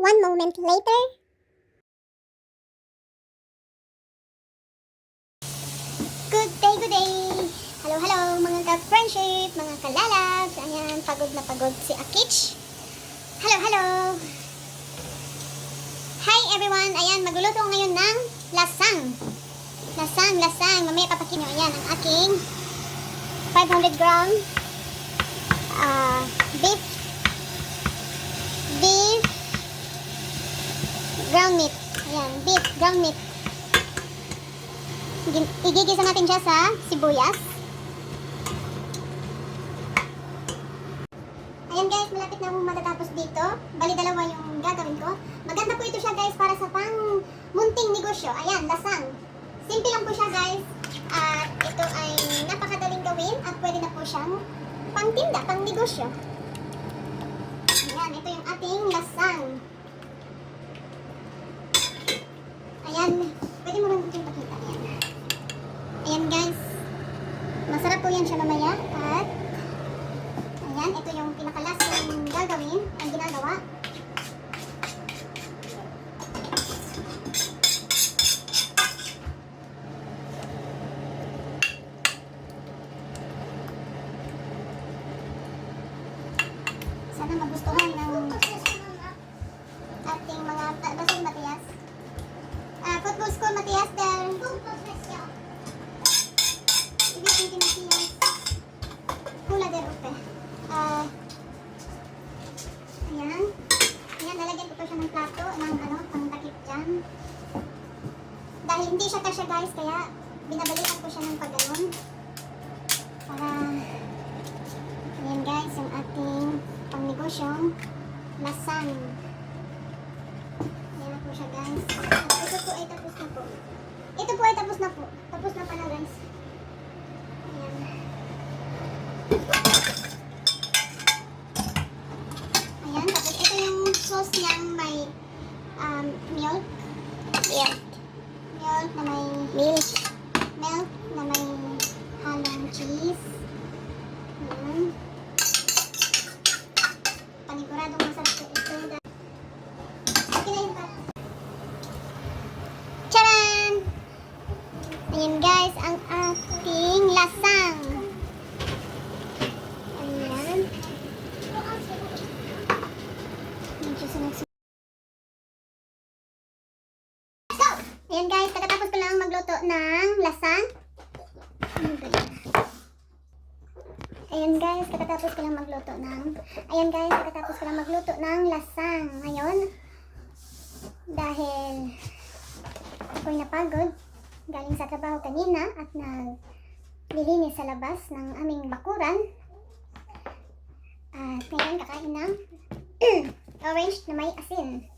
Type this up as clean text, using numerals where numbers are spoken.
One moment later. Good day! Hello mga ka-friendship, mga kalalab. Ayan, pagod na pagod si Akich. Hello! Hi everyone! Ayan, magluluto ngayon ng lasang. Lasang. Mamaya papakin nyo. Ayan, ang aking 500 gram beef ground meat. Ayan, beef ground meat. Igigisa natin siya sa sibuyas. Ayan guys, malapit na akong matatapos dito. Bali dalawa yung gagawin ko. Maganda po ito siya guys para sa pang munting negosyo. Ayan, lasang. Simple lang po siya guys. At ito ay napakadaling gawin at pwede na po siyang pang tinda, pang negosyo. Ayan, ito yung ating lasang. Ayan, pwede mo lang itong pakita. Ayan guys, masarap po yan siya mamaya. At ayan, ito yung pinakalasang gagawin, ang ginagawa. Sana magustuhan ng ating mga basong Matias. Football school Matias there. Ibig Matias. Hula there upe. Ayan. Ayan, lalagyan ko pa siya ng plato ng pang takip dyan. Dahil hindi siya kasya guys, kaya binabalikan ko siya ng pagganon. Para ayan guys, yung ating pang negosyong lasang. Ayan na po siya guys. Ito po ay tapos na po. Ito po ay tapos na po. Tapos na pala guys. Ayan. Ayan, tapos ito yung sauce niyang may milk. Milk. Milk na may Milk. milk na may halong cheese. Ayan. Paniguradong masarap ito. Okay na yung pat. Charan! Ayan guys, ang ating lasang. Ayan. Medyo sunod-sunod. So, ayan guys, pagkatapos ko lang magluto ng lasang. Ayan guys, pagkatapos ko lang magluto ng lasang. Ngayon, dahil ako'y napagod galing sa trabaho kanina at naglilinis sa labas ng aming bakuran. At ngayon kakain ng orange na may asin.